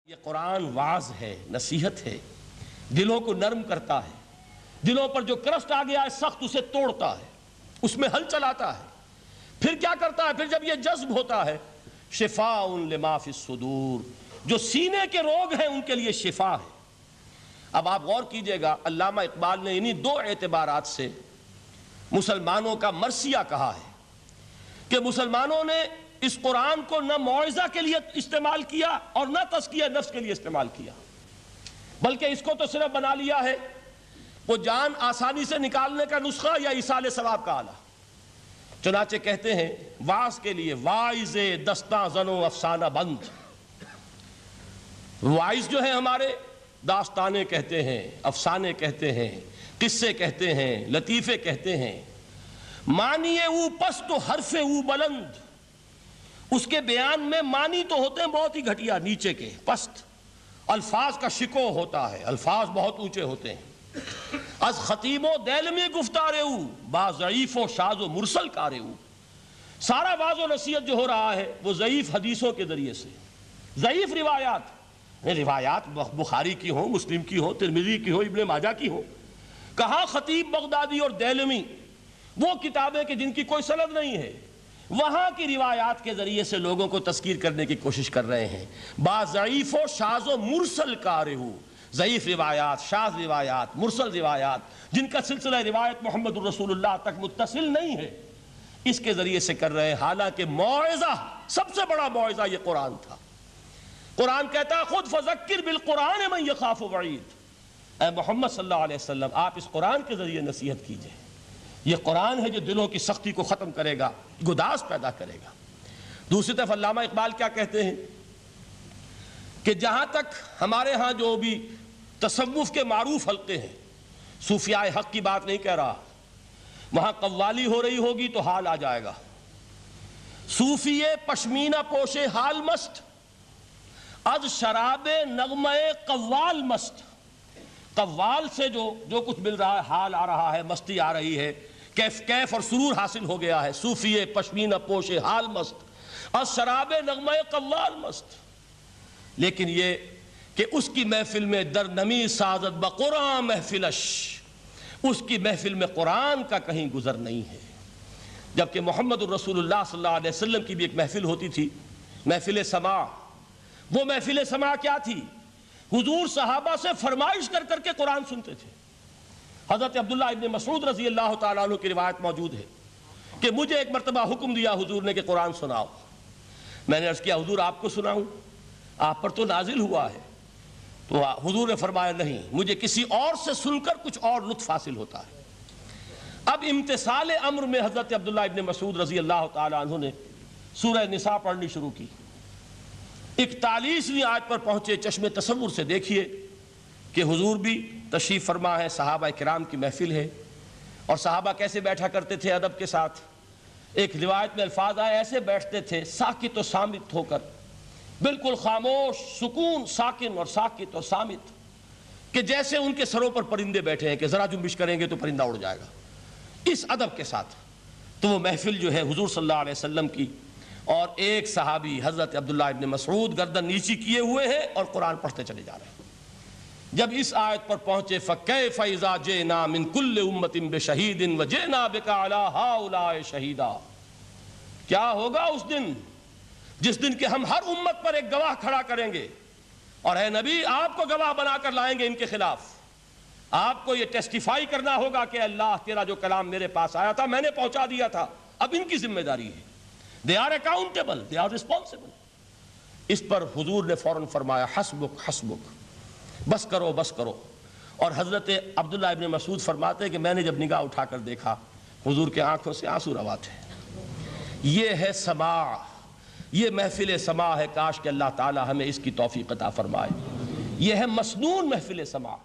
یہ قرآن واعظ ہے، نصیحت ہے، دلوں کو نرم کرتا ہے، دلوں پر جو کرسٹ آ گیا ہے سخت اسے توڑتا ہے، اس میں حل چلاتا ہے۔ پھر کیا کرتا ہے؟ پھر جب یہ جذب ہوتا ہے، شفاء لما فی الصدور، جو سینے کے روگ ہیں ان کے لیے شفا ہے۔ اب آپ غور کیجئے گا، علامہ اقبال نے انہی دو اعتبارات سے مسلمانوں کا مرثیہ کہا ہے کہ مسلمانوں نے اس قرآن کو نہ موعظہ کے لیے استعمال کیا اور نہ تزکیہ نفس کے لیے استعمال کیا، بلکہ اس کو تو صرف بنا لیا ہے وہ جان آسانی سے نکالنے کا نسخہ یا ایصال ثواب کا آلہ۔ چنانچہ کہتے ہیں واعظ کے لیے واعظ دستاں زن و افسانہ بند، واعظ جو ہیں ہمارے داستانیں کہتے ہیں، افسانے کہتے ہیں، قصے کہتے ہیں، لطیفے کہتے ہیں، معنی او پست و حرف او بلند، اس کے بیان میں معنی تو ہوتے ہیں بہت ہی گھٹیا نیچے کے پست، الفاظ کا شکو ہوتا ہے، الفاظ بہت اونچے ہوتے ہیں۔ از خطیب و دیلمی گفتارے او با ضعیف و شاذ و مرسل کارے او، سارا واعظ و نصیحت جو ہو رہا ہے وہ ضعیف حدیثوں کے ذریعے سے، ضعیف روایات بخاری کی ہو، مسلم کی ہو، ترمذی کی ہو، ابن ماجہ کی ہو۔ کہاں خطیب بغدادی اور دیلمی وہ کتابیں کہ جن کی کوئی سند نہیں ہے، وہاں کی روایات کے ذریعے سے لوگوں کو تذکیر کرنے کی کوشش کر رہے ہیں۔ با ضعیف و شاذ و مرسل کارے ہو، ضعیف روایات، شاذ روایات، مرسل روایات جن کا سلسلہ روایت محمد الرسول اللہ تک متصل نہیں ہے، اس کے ذریعے سے کر رہے ہیں، حالانکہ موعظہ، سب سے بڑا موعظہ یہ قرآن تھا۔ قرآن کہتا ہے خود فذکر بالقرآن من یخاف وعید، اے محمد صلی اللہ علیہ وسلم آپ اس قرآن کے ذریعے نصیحت کیجئے، یہ قرآن ہے جو دلوں کی سختی کو ختم کرے گا، گداز پیدا کرے گا۔ دوسری طرف علامہ اقبال کیا کہتے ہیں کہ جہاں تک ہمارے ہاں جو بھی تصوف کے معروف حلقے ہیں، صوفیاء حق کی بات نہیں کہہ رہا، وہاں قوالی ہو رہی ہوگی تو حال آ جائے گا۔ صوفی پشمینہ پوش حال مست، از شراب نغمہ قوال مست، قوال سے جو کچھ مل رہا ہے، حال آ رہا ہے، مستی آ رہی ہے، کیف اور سرور حاصل ہو گیا ہے۔ صوفی پشمینہ پوش حال مست، از شراب نغمہ قوال مست، لیکن یہ کہ اس کی محفل میں در نمی سازت بقرآن محفلش، اس کی محفل میں قرآن کا کہیں گزر نہیں ہے۔ جبکہ محمد الرسول اللہ صلی اللہ علیہ وسلم کی بھی ایک محفل ہوتی تھی، محفل سماع۔ وہ محفل سماع کیا تھی؟ حضور صحابہ سے فرمائش کر کر کے قرآن سنتے تھے۔ حضرت عبداللہ ابن مسعود رضی اللہ تعالیٰ عنہ کی روایت موجود ہے کہ مجھے ایک مرتبہ حکم دیا حضور نے کہ قرآن سناؤ۔ میں نے عرض کیا حضور آپ کو سناؤں؟ آپ پر تو نازل ہوا ہے۔ تو حضور نے فرمایا نہیں، مجھے کسی اور سے سن کر کچھ اور لطف حاصل ہوتا ہے۔ اب امتثال امر میں حضرت عبداللہ ابن مسعود رضی اللہ تعالیٰ عنہ نے سورہ نساء پڑھنی شروع کی۔ 41ویں آیت پر پہنچے، چشم تصور سے دیکھیے کہ حضور بھی تشریف فرما ہے، صحابہ کرام کی محفل ہے، اور صحابہ کیسے بیٹھا کرتے تھے ادب کے ساتھ۔ ایک روایت میں الفاظ آئے ایسے بیٹھتے تھے ساکت و صامت ہو کر، بالکل خاموش، سکون، ساکن اور ساکت اور صامت، کہ جیسے ان کے سروں پر پرندے بیٹھے ہیں کہ ذرا جنبش کریں گے تو پرندہ اڑ جائے گا، اس ادب کے ساتھ۔ تو وہ محفل جو ہے حضور صلی اللہ علیہ وسلم کی، اور ایک صحابی حضرت عبداللہ ابن مسعود گردن نیچی کیے ہوئے ہیں اور قرآن پڑھتے چلے جا رہے ہیں۔ جب اس آیت پر پہنچے فَكَيْفَ إِذَا جِئْنَا مِن كُلِّ أُمَّةٍ بِشَهِيدٍ وَجِئْنَا بِكَ عَلَىٰ هَٰؤُلَاءِ شَهِيدًا، کیا ہوگا اس دن جس دن کہ ہم ہر امت پر ایک گواہ کھڑا کریں گے، اور اے نبی آپ کو گواہ بنا کر لائیں گے ان کے خلاف۔ آپ کو یہ ٹیسٹیفائی کرنا ہوگا کہ اللہ تیرا جو کلام میرے پاس آیا تھا میں نے پہنچا دیا تھا، اب ان کی ذمہ داری ہے، they are accountable, they are responsible۔ اس پر حضور نے فوراً فرمایا حسبک حسبک، بس کرو بس کرو۔ اور حضرت عبداللہ ابن مسعود فرماتے ہیں کہ میں نے جب نگاہ اٹھا کر دیکھا حضور کے آنکھوں سے آنسو روا تھے۔ یہ ہے سماع، یہ محفل سماع ہے، کاش کہ اللہ تعالی ہمیں اس کی توفیق عطا فرمائے۔ یہ ہے مسنون محفل سماع۔